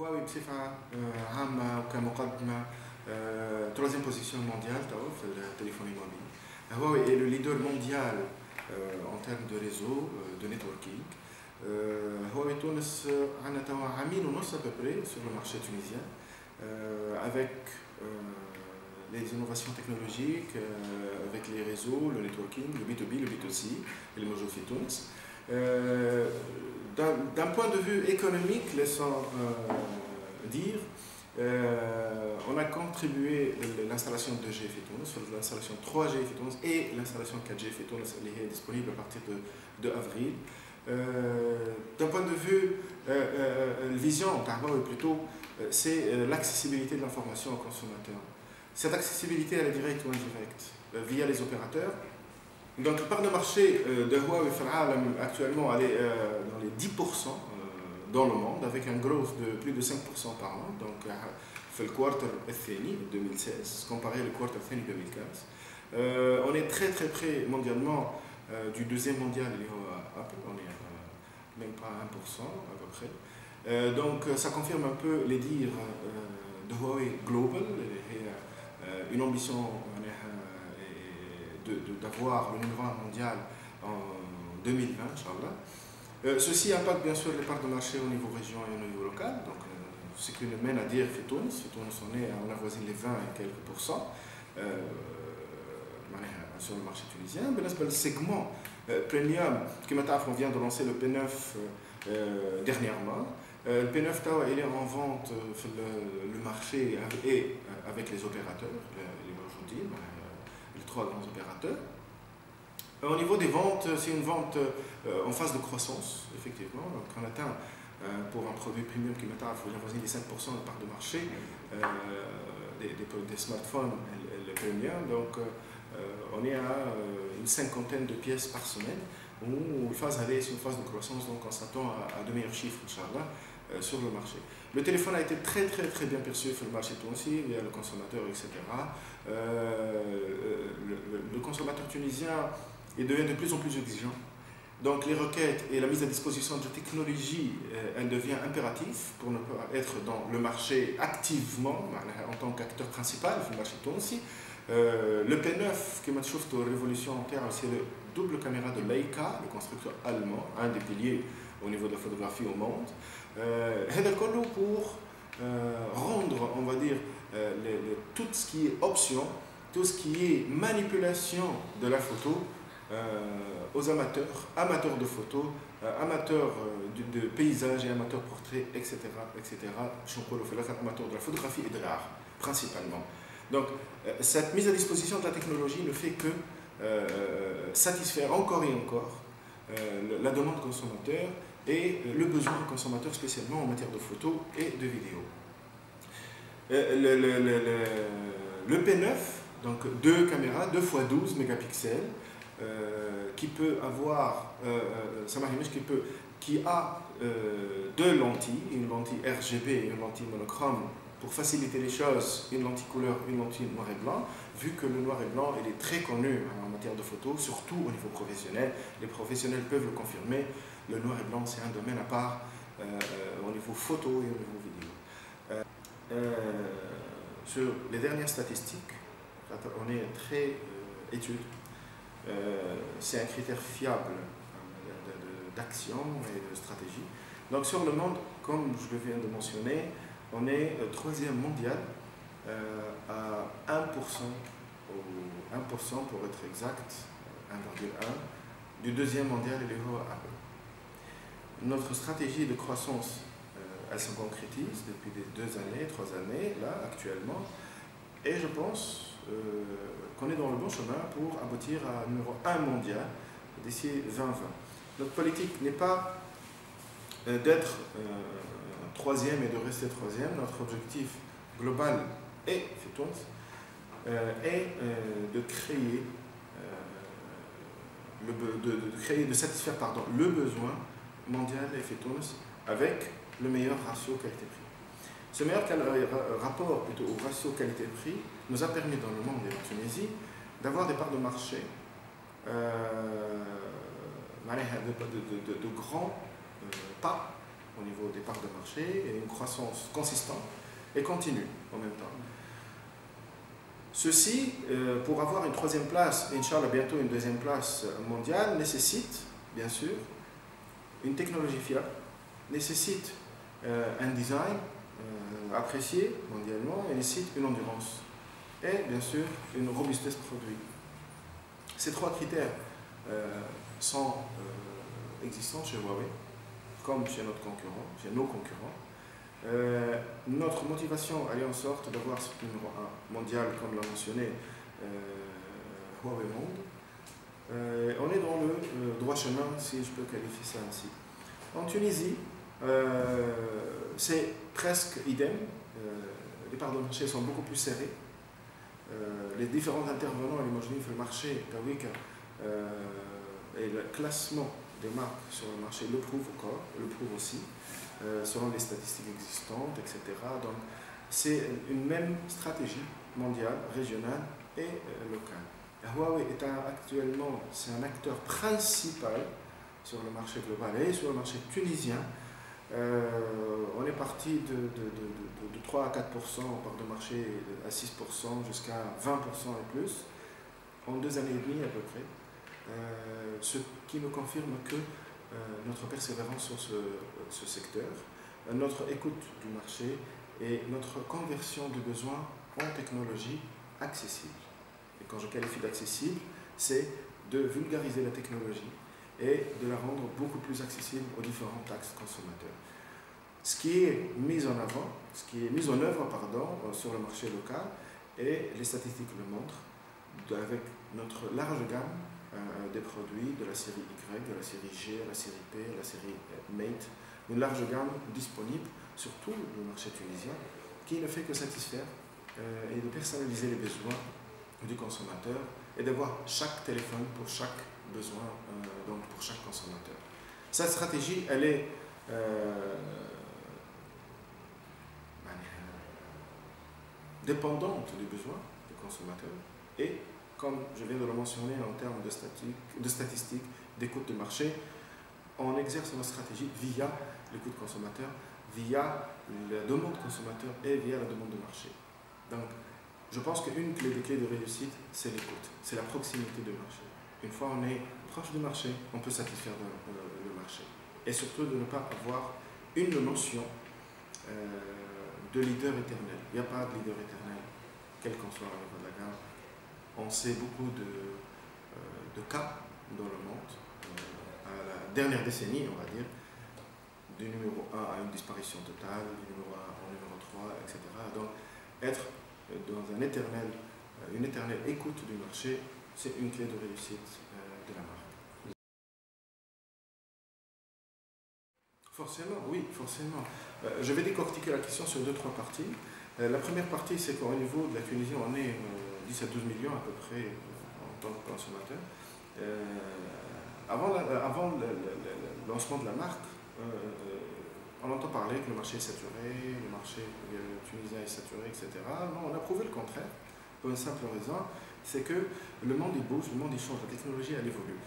Huawei بصفة عامة وكمقدمة troisième position mondiale في التليفوني موبيل. Huawei est le leader mondial en termes de réseau, de networking. Huawei Tunis a عامين ونص à peu près sur le marché tunisien avec les innovations technologiques, avec les réseaux, le networking, le B2B, le B2C, et le موجود في تونس. D'un point de vue économique, laissons dire, on a contribué à l'installation 2G Fitounes, l'installation 3G Fitounes et l'installation 4G Fitounes, elle est disponible à partir de avril. D'un point de vue, vision, plutôt, c'est l'accessibilité de l'information aux consommateurs. Cette accessibilité, elle est directe ou indirecte, via les opérateurs. Donc, la part de marché de Huawei actuellement, elle est dans les 10% dans le monde, avec un growth de plus de 5% par an. Donc, fait le quarter الثاني 2016, comparé au quarter الثاني 2015. On est très très près mondialement du deuxième mondial, on est même pas 1% à peu près. Donc, ça confirme un peu les dires de Huawei Global, une ambition d'avoir le numéro 1 mondial en 2020, Inch'Allah. Ceci impacte bien sûr les parts de marché au niveau région et au niveau local. Donc, ce qui nous mène à dire que Tunis, on avoisine les 20 et quelques pourcents sur le marché tunisien. Le segment premium, on vient de lancer le P9 dernièrement. Le P9 il est en vente sur le marché et avec les opérateurs, les trois grands opérateurs. Au niveau des ventes, c'est une vente en phase de croissance, effectivement. Donc, on atteint pour un produit premium qui maintenant il faut avoisiner les 5% de part de marché des smartphones et le premium. Donc, on est à une cinquantaine de pièces par semaine où une phase c'est une phase de croissance, donc on s'attend à de meilleurs chiffres, Inch'Allah, sur le marché. Le téléphone a été très très très bien perçu sur le marché tunisien via le consommateur, etc. Le consommateur tunisien il devient de plus en plus exigeant. Donc les requêtes et la mise à disposition de technologies, elle devient impérative pour ne pas être dans le marché activement en tant qu'acteur principal sur le marché tunisien. Le P9 qui m'a trouvé une révolution en termes, c'est le double caméra de Leica, le constructeur allemand, un des piliers au niveau de la photographie au monde. Pour rendre, on va dire, tout ce qui est option, tout ce qui est manipulation de la photo aux amateurs de photos, amateurs de paysages et amateurs portraits, etc. Amateurs de la photographie et de l'art, principalement. Donc, cette mise à disposition de la technologie ne fait que satisfaire encore et encore la demande consommateur et le besoin consommateur, spécialement en matière de photos et de vidéos. Le P9, donc deux caméras, 2 x 12 mégapixels, qui peut avoir, qui a deux lentilles, une lentille RGB et une lentille monochrome pour faciliter les choses, une lentille couleur, une lentille noir et blanc, vu que le noir et blanc il est très connu en matière de photo, surtout au niveau professionnel. Les professionnels peuvent le confirmer, le noir et blanc c'est un domaine à part au niveau photo et au niveau vidéo. Sur les dernières statistiques, on est très étude. C'est un critère fiable d'action et de stratégie. Donc sur le monde, comme je le viens de mentionner, on est troisième mondial à 1%, ou 1% pour être exact, 1,1 du deuxième mondial et le Apple. Notre stratégie de croissance, elle se concrétise depuis des 2 années, 3 années, là, actuellement, et je pense qu'on est dans le bon chemin pour aboutir à un numéro 1 mondial d'ici 2020. Notre politique n'est pas d'être troisième et de rester troisième. Notre objectif global est de de satisfaire le besoin mondial et Tunis avec le meilleur ratio qualité-prix. Ce meilleur rapport plutôt au ratio qualité-prix nous a permis dans le monde et en Tunisie d'avoir des parts de marché de grands pas au niveau des parts de marché et une croissance consistante et continue en même temps. Ceci, pour avoir une troisième place, Inch'Allah bientôt une deuxième place mondiale, nécessite, bien sûr, une technologie fiable, nécessite un design apprécié mondialement et nécessite une endurance et, bien sûr, une robustesse produit. Ces trois critères sont existants chez Huawei, comme chez notre concurrent, chez nos concurrents. Notre motivation aller en sorte d'avoir ce numéro 1 mondial, comme l'a mentionné Huawei Monde. On est dans le droit chemin, si je peux qualifier ça ainsi. En Tunisie, c'est presque idem. Les parts de marché sont beaucoup plus serrées. Les différents intervenants, l'imaginez, le marché, et le classement des marques sur le marché le prouve encore, le prouve aussi, selon les statistiques existantes, etc. Donc, c'est une même stratégie mondiale, régionale et locale. Huawei est actuellement, c'est un acteur principal sur le marché global et sur le marché tunisien. On est parti de 3 à 4% en part de marché, à 6% jusqu'à 20% et plus, en 2 années et demie à peu près. Ce qui nous confirme que notre persévérance sur ce secteur, notre écoute du marché et notre conversion du besoin en technologie accessible. Et quand je qualifie d'accessible, c'est de vulgariser la technologie et de la rendre beaucoup plus accessible aux différents axes consommateurs. Ce qui est mis en avant, ce qui est mis en œuvre, sur le marché local, et les statistiques le montrent, avec notre large gamme des produits de la série Y, de la série G, la série P, la série Mate, une large gamme disponible sur tout le marché tunisien, qui ne fait que satisfaire et de personnaliser les besoins du consommateur et d'avoir chaque téléphone pour chaque besoin, donc pour chaque consommateur. Cette stratégie, elle est dépendante des besoins des consommateurs et, comme je viens de le mentionner en termes de statistiques, d'écoute de marché, on exerce notre stratégie via l'écoute consommateur, via la demande consommateur et via la demande de marché. Donc, je pense qu'une des clés de réussite, c'est l'écoute, c'est la proximité du marché. Une fois on est proche du marché, on peut satisfaire le marché. Et surtout de ne pas avoir une notion de leader éternel. Il n'y a pas de leader éternel, quel qu'en soit le niveau de la gamme. On sait beaucoup de cas dans le monde, à la dernière décennie, on va dire, du numéro 1 à une disparition totale, du numéro 1 au numéro 3, etc. Donc, être dans une éternelle écoute du marché, c'est une clé de réussite de la marque. Forcément, oui, forcément. Je vais décortiquer la question sur 2-3 parties. La première partie, c'est qu'au niveau de la Tunisie, on est 10 à 12 millions à peu près en tant que consommateurs. Avant le lancement de la marque, on entend parler que le marché est saturé, le marché tunisien est saturé, etc. Non, on a prouvé le contraire, pour une simple raison, c'est que le monde il bouge, le monde il change, la technologie elle évolue.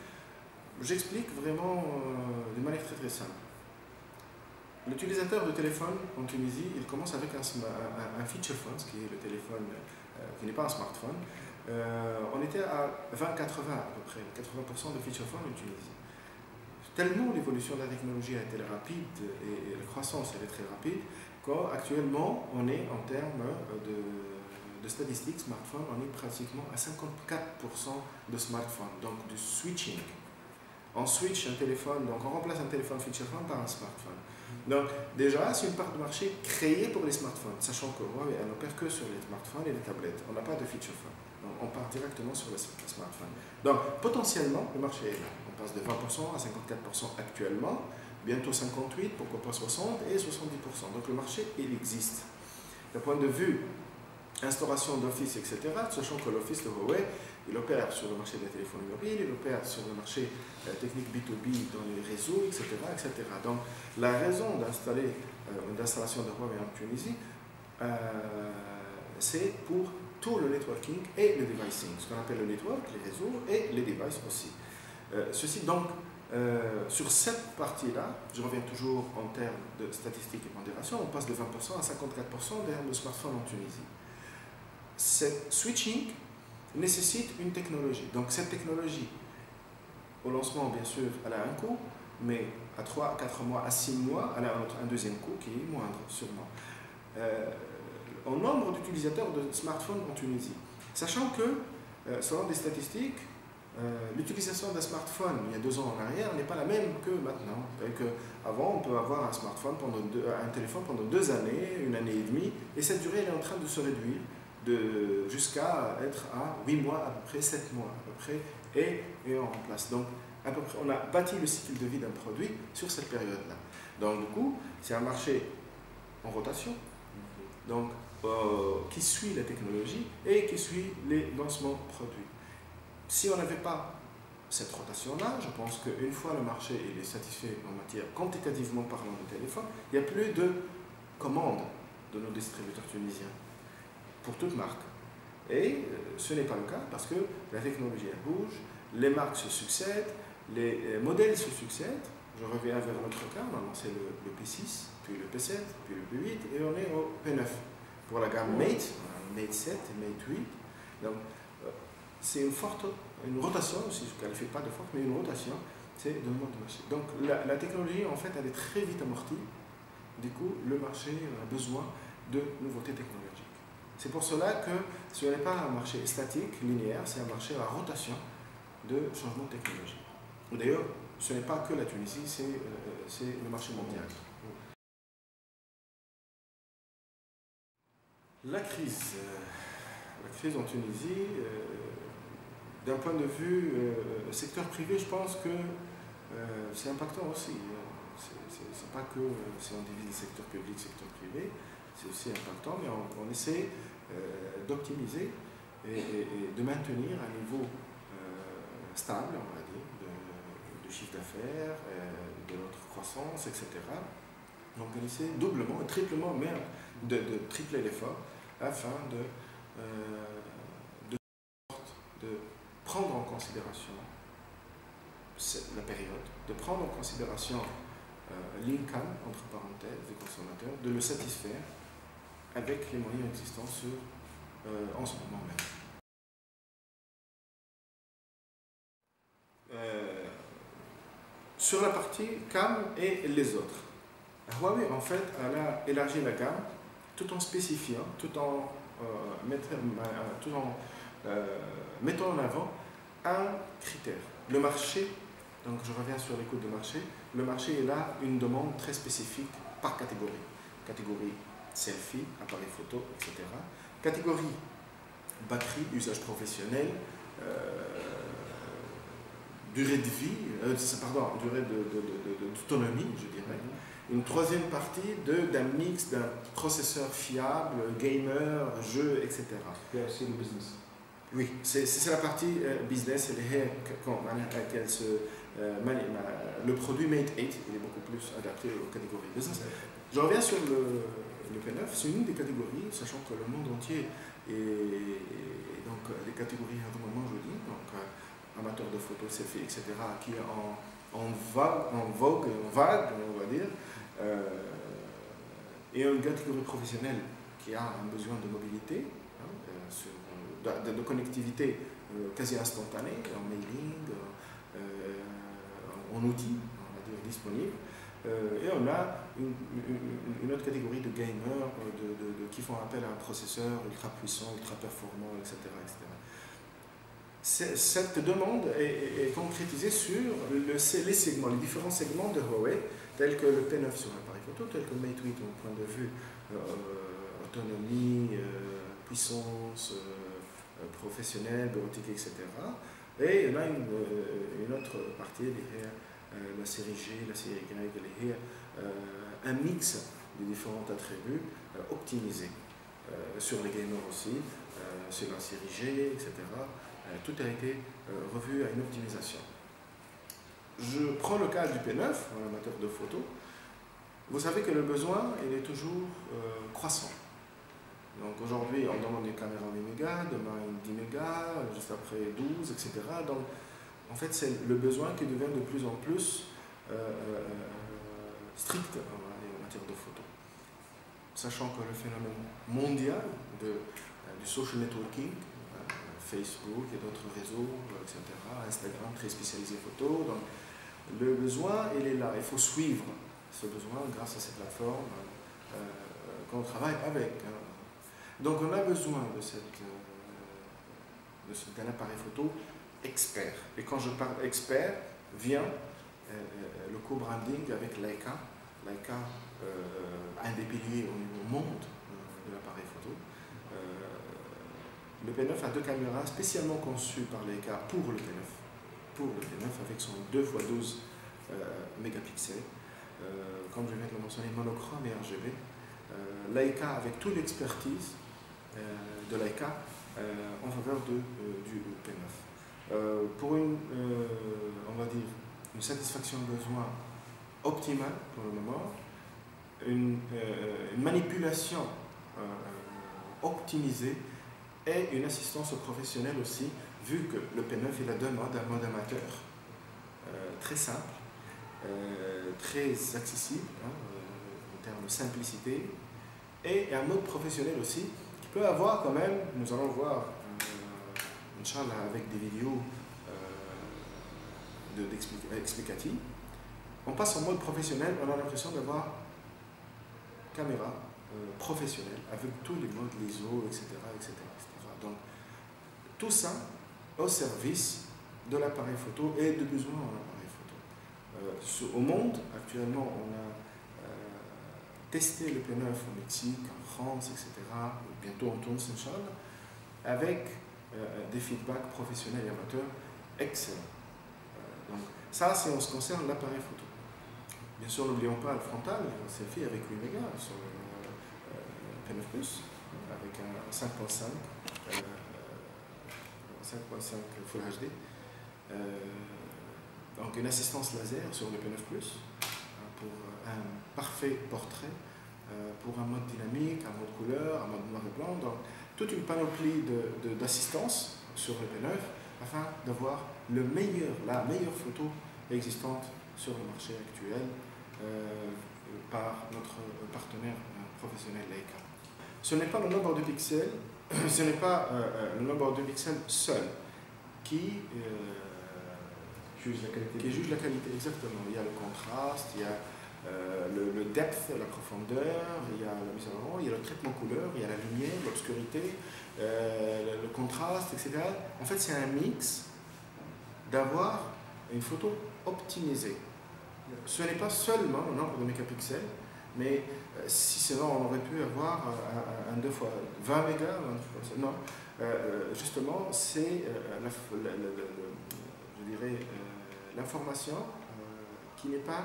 J'explique vraiment de manière très très simple. L'utilisateur de téléphone en Tunisie, il commence avec un feature phone, ce qui est le téléphone qui n'est pas un smartphone. On était à 20-80 à peu près, 80% de feature phone en Tunisie. Tellement l'évolution de la technologie a été rapide et la croissance elle est très rapide qu'actuellement on est en termes de statistiques smartphone, on est pratiquement à 54% de smartphones, donc du switching. On switch un téléphone, donc on remplace un téléphone feature phone par un smartphone. Donc déjà c'est une part de marché créée pour les smartphones, sachant que Huawei elle n'opère que sur les smartphones et les tablettes, on n'a pas de feature phone. Donc, on part directement sur le smartphone. Donc potentiellement le marché est là. On passe de 20% à 54% actuellement, bientôt 58%, pourquoi pas 60% et 70%. Donc le marché, il existe. D'un point de vue instauration d'office, etc., sachant que l'office de Huawei, il opère sur le marché des téléphones mobiles, il opère sur le marché technique B2B dans les réseaux, etc., etc. Donc la raison d'installer une installation de Huawei en Tunisie, c'est pour tout le networking et le devicing, ce qu'on appelle le network, les réseaux et les devices aussi. Ceci donc Sur cette partie-là, je reviens toujours en termes de statistiques et pondération, on passe de 20% à 54% derrière le smartphone en Tunisie. Ce switching nécessite une technologie. Donc cette technologie, au lancement, bien sûr, elle a un coût, mais à 3, 4 mois, à 6 mois, elle a un deuxième coût qui est moindre, sûrement. En nombre d'utilisateurs de smartphones en Tunisie, sachant que, selon des statistiques, l'utilisation d'un smartphone il y a 2 ans en arrière n'est pas la même que maintenant. Avant, on peut avoir un smartphone un téléphone pendant 2 années, 1 année et demie, et cette durée elle est en train de se réduire jusqu'à être à 8 mois, à peu près 7 mois, à peu près, et on remplace. Donc, à peu près, on a bâti le cycle de vie d'un produit sur cette période-là. Donc, du coup, c'est un marché en rotation, donc, qui suit la technologie et qui suit les lancements produits. Si on n'avait pas cette rotation-là, je pense qu'une fois le marché est satisfait en matière quantitativement parlant de téléphone, il n'y a plus de commandes de nos distributeurs tunisiens pour toute marque. Et ce n'est pas le cas parce que la technologie elle bouge, les marques se succèdent, les modèles se succèdent. Je reviens vers notre cas, on a lancé le P6, puis le P7, puis le P8 et on est au P9. Pour la gamme Mate, Mate 7 et Mate 8. Donc, c'est une rotation, si je ne qualifie pas de forte, mais une rotation, c'est de demande de marché. Donc la technologie, en fait, elle est très vite amortie. Du coup, le marché a besoin de nouveautés technologiques. C'est pour cela que ce n'est pas un marché statique, linéaire, c'est un marché à rotation de changement technologique. D'ailleurs, ce n'est pas que la Tunisie, c'est le marché mondial. La crise en Tunisie, d'un point de vue secteur privé, je pense que c'est impactant aussi. C'est pas que si on divise le secteur public, secteur privé, c'est aussi impactant, mais on essaie d'optimiser et de maintenir un niveau stable, on va dire, de chiffre d'affaires, de notre croissance, etc. Donc on essaie doublement et triplement, même de tripler l'effort afin de prendre en considération la période, de prendre en considération l'income, entre parenthèses, des consommateurs, de le satisfaire avec les moyens existants en ce moment même. Sur la partie CAM et les autres, Huawei en fait elle a élargi la gamme tout en spécifiant, tout en mettant en avant un critère. Le marché, donc je reviens sur les coûts de marché, le marché est là une demande très spécifique par catégorie. Catégorie selfie, appareil photo, etc. Catégorie batterie, usage professionnel, durée de vie, durée d'autonomie, je dirais. Une troisième partie d'un mix d'un processeur fiable, gamer, jeu, etc. C'est le business. Oui, c'est la partie business, le produit Mate 8 il est beaucoup plus adapté aux catégories business. Je reviens sur le P9, c'est une des catégories, sachant que le monde entier est donc des catégories à un moment, je dis, donc amateurs de photos, selfies, etc., qui est en vogue, on va dire, et une catégorie professionnelle qui a un besoin de mobilité, de connectivité quasi instantanée, en mailing, en outils, on va dire, disponibles. Et on a une autre catégorie de gamers qui font appel à un processeur ultra puissant, ultra performant, etc. Cette demande est concrétisée sur les différents segments de Huawei, tels que le P9 sur l'appareil photo, tel que le Mate 8 au point de vue autonomie, puissance, professionnelle, bureautique, etc. Et il y en a une autre partie, la série G, la série Y, un mix des différents attributs optimisés. Sur les gamers aussi, sur la série G, etc. Tout a été revu à une optimisation. Je prends le cas du P9, un amateur de photo. Vous savez que le besoin il est toujours croissant. Donc aujourd'hui, on demande une caméra en 8 mégas, demain une 10 mégas, juste après 12, etc. Donc En fait, c'est le besoin qui devient de plus en plus strict en matière de photo. Sachant que le phénomène mondial du social networking, Facebook et d'autres réseaux, etc., Instagram très spécialisé photo, donc le besoin, il est là. Il faut suivre ce besoin grâce à ces plateformes qu'on travaille avec. Donc on a besoin d'un appareil photo expert. Et quand je parle expert, vient le co-branding avec Leica. Leica, un des piliers au niveau monde de l'appareil photo. Le P9 a deux caméras spécialement conçues par Leica pour le P9. Pour le P9 avec son 2x12 mégapixels. Comme je viens de le mentionner, monochrome et RGB. Leica avec toute l'expertise de Leica en faveur du P9. Pour on va dire, une satisfaction de besoin optimale pour le moment, une manipulation optimisée et une assistance aux professionnels aussi, vu que le P9 il a deux modes, un mode amateur très simple, très accessible en termes de simplicité, et un mode professionnel aussi qui peut avoir quand même, nous allons voir Inch'Allah avec des vidéos explicatives. On passe en mode professionnel, on a l'impression d'avoir caméra professionnelle avec tous les modes, l'ISO, etc., etc. Donc tout ça au service de l'appareil photo et de besoins en appareil photo. Au monde, actuellement, on a testé le P9 au Mexique, en France, etc. Bientôt en Tunis, Inch'Allah, avec des feedbacks professionnels et amateurs excellents. Donc ça, c'est en ce qui concerne l'appareil photo. Bien sûr, n'oublions pas le frontal, un selfie avec 8 mégas sur le P9 Plus, avec un 5.5 Full HD. Donc une assistance laser sur le P9 Plus pour un parfait portrait, pour un mode dynamique, un mode couleur, un mode noir et blanc. Donc toute une panoplie d'assistance sur le P9 afin d'avoir la meilleure photo existante sur le marché actuel par notre partenaire professionnel Leica. Ce n'est pas le nombre de pixels, ce n'est pas le nombre de pixels seul qui juge la qualité, exactement. Il y a le contraste, il y a le depth, la profondeur, il y a la mise en avant, il y a le traitement couleur, il y a la lumière, l'obscurité, le contraste, etc. En fait, c'est un mix d'avoir une photo optimisée. Ce n'est pas seulement le nombre de mégapixels, mais si sinon on aurait pu avoir un 2 fois 20 mégas, non, justement c'est je dirais l'information qui n'est pas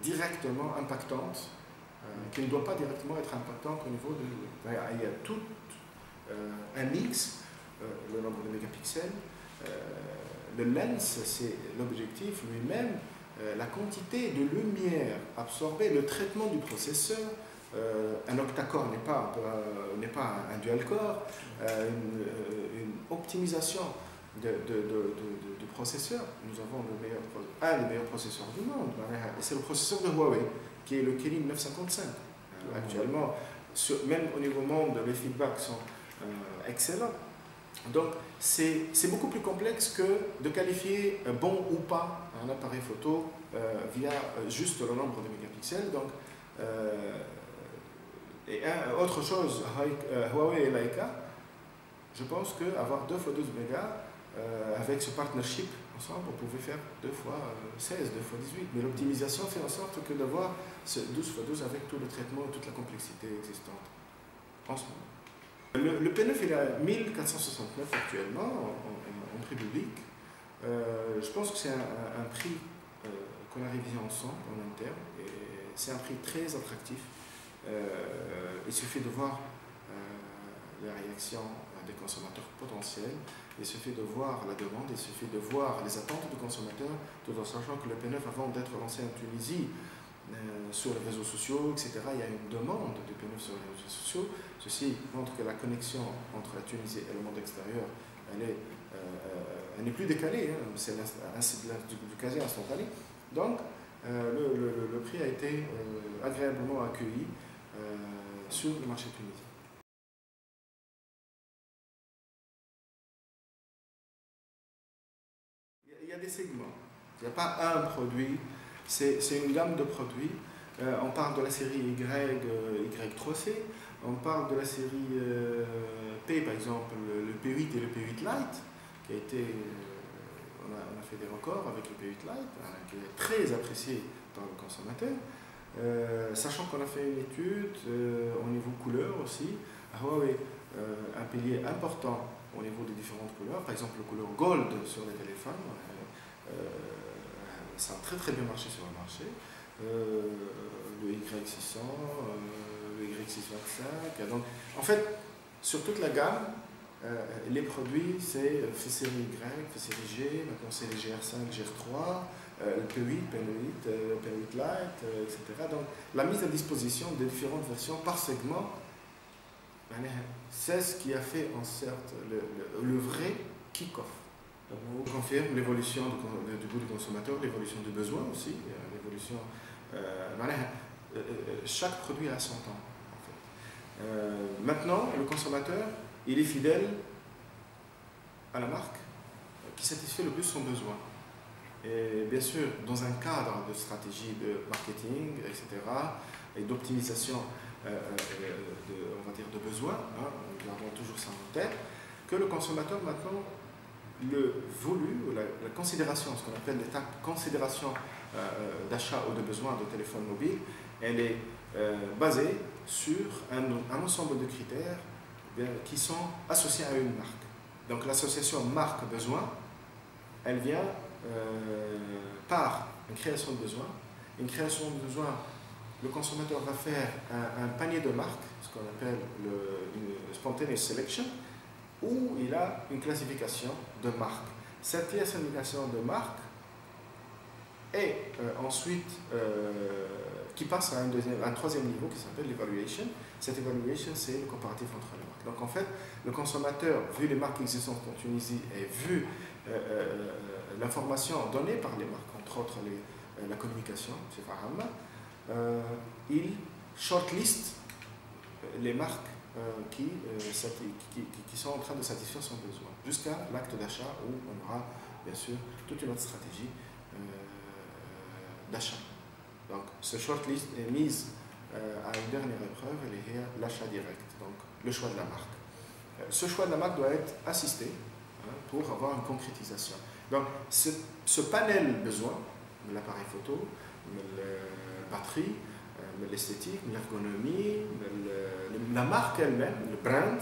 directement impactante, qui ne doit pas directement être impactante au niveau de... Il y a tout un mix, le nombre de mégapixels, le lens, c'est l'objectif lui-même, la quantité de lumière absorbée, le traitement du processeur, un octa-core n'est pas un dual-core, une optimisation du processeur. Nous avons un des meilleurs processeurs du monde, c'est le processeur de Huawei, qui est le Kirin 955. Actuellement, même au niveau monde, les feedbacks sont excellents. Donc, c'est beaucoup plus complexe que de qualifier bon ou pas un appareil photo via juste le nombre de mégapixels. Donc, autre chose, Huawei et Leica, je pense qu'avoir 2 fois 12 mégas, avec ce partnership ensemble, on pouvait faire 2 fois 16, 2 fois 18. Mais l'optimisation fait en sorte que d'avoir ce 12 fois 12 avec tout le traitement et toute la complexité existante en ce moment. Le P9 il est à 1469 actuellement en prix public. Je pense que c'est un prix qu'on a révisé ensemble en interne et c'est un prix très attractif. Il suffit de voir les réactions des consommateurs potentiels, il suffit de voir la demande, il suffit de voir les attentes du consommateur, tout en sachant que le P9 avant d'être lancé en Tunisie sur les réseaux sociaux, etc. Il y a une demande de P9 sur les réseaux sociaux. Ceci montre que la connexion entre la Tunisie et le monde extérieur elle n'est plus décalée, hein, c'est du quasi instantané. Donc, le prix a été agréablement accueilli sur le marché tunisien. Il y a des segments. Il n'y a pas un produit, c'est une gamme de produits. On parle de la série Y3C, on parle de la série P, par exemple, le P8 et le P8 Lite, qui a été, on a fait des records avec le P8 Lite, hein, qui est très apprécié par le consommateur. Sachant qu'on a fait une étude au niveau couleur aussi, Huawei un pilier important au niveau des différentes couleurs, par exemple la couleur gold sur les téléphones, ça a très bien marché sur le marché. Le Y600, le Y625. Donc, en fait, sur toute la gamme, les produits, c'est série Y, série G, maintenant c'est les GR5, GR3, le P8, P8, P8 Lite, etc. Donc, la mise à disposition des différentes versions par segment, c'est ce qui a fait en sorte le vrai kick-off. Je confirme l'évolution du goût du consommateur, l'évolution du besoin aussi, l'évolution. Chaque produit a son temps. En fait. Maintenant, le consommateur, il est fidèle à la marque qui satisfait le plus son besoin. Et bien sûr, dans un cadre de stratégie de marketing, etc., et d'optimisation on va dire de besoins, hein, nous gardons toujours ça en tête, que le consommateur maintenant, le voulu, la considération, ce qu'on appelle l'étape considération d'achat ou de besoin de téléphone mobile, elle est basée sur un ensemble de critères qui sont associés à une marque. Donc l'association marque-besoin, elle vient par une création de besoin. Une création de besoin, le consommateur va faire un panier de marques, ce qu'on appelle une spontaneous selection, où il a une classification de marques. Cette classification de marques est ensuite qui passe à un troisième niveau qui s'appelle l'evaluation. Cette evaluation, c'est le comparatif entre les marques. Donc en fait, le consommateur, vu les marques existantes en Tunisie et vu l'information donnée par les marques, entre autres la communication, c'est Faham, il shortlist les marques qui sont en train de satisfaire son besoin, jusqu'à l'acte d'achat où on aura bien sûr toute une autre stratégie d'achat. Donc ce shortlist est mise à une dernière épreuve, elle est l'achat direct, donc le choix de la marque. Ce choix de la marque doit être assisté pour avoir une concrétisation. Donc ce panel besoin, l'appareil photo, la batterie, l'esthétique, l'ergonomie, la marque elle-même, le brand,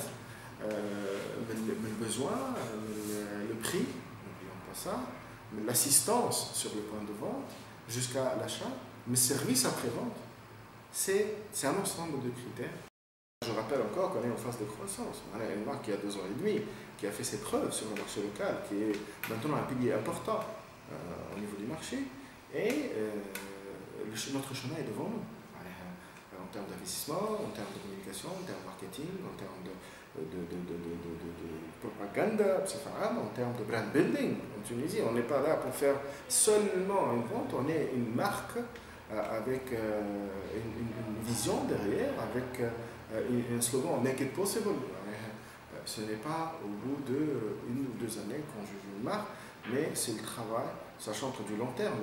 le besoin, le prix, n'oublions pas ça, l'assistance sur le point de vente jusqu'à l'achat, mais service après-vente, c'est un ensemble de critères. Je rappelle encore qu'on est en phase de croissance. On a une marque qui a 2 ans et demi, qui a fait ses preuves sur le marché local, qui est maintenant un pilier important au niveau du marché, et notre chemin est devant nous. En termes d'investissement, en termes de communication, en termes de marketing, en termes de propagande, en termes de brand building en Tunisie. On n'est pas là pour faire seulement une vente, on est une marque avec une vision derrière, avec un slogan Make it possible. Ce n'est pas au bout d'1 ou 2 années qu'on juge une marque, mais c'est le travail, sachant que du long terme.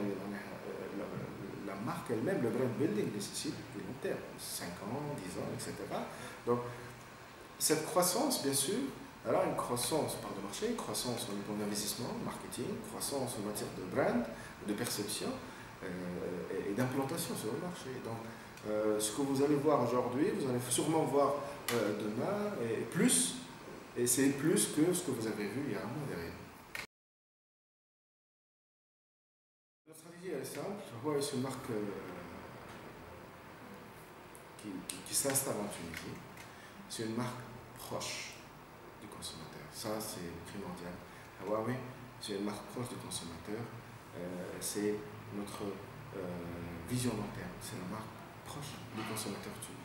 La marque elle-même, le brand building nécessite du long terme, 5 ans, 10 ans, etc. Donc, cette croissance, bien sûr, elle a une croissance par le marché, une croissance au niveau d'investissement, marketing, croissance en matière de brand, de perception et d'implantation sur le marché. Donc, ce que vous allez voir aujourd'hui, vous allez sûrement voir demain, et c'est plus que ce que vous avez vu il y a un mois derrière. La stratégie elle est simple. Huawei est une marque qui s'installe en Tunisie. C'est une marque proche du consommateur. Ça, c'est primordial. Huawei, c'est une marque proche du consommateur. C'est notre vision long terme. C'est une marque proche du consommateur tunisien.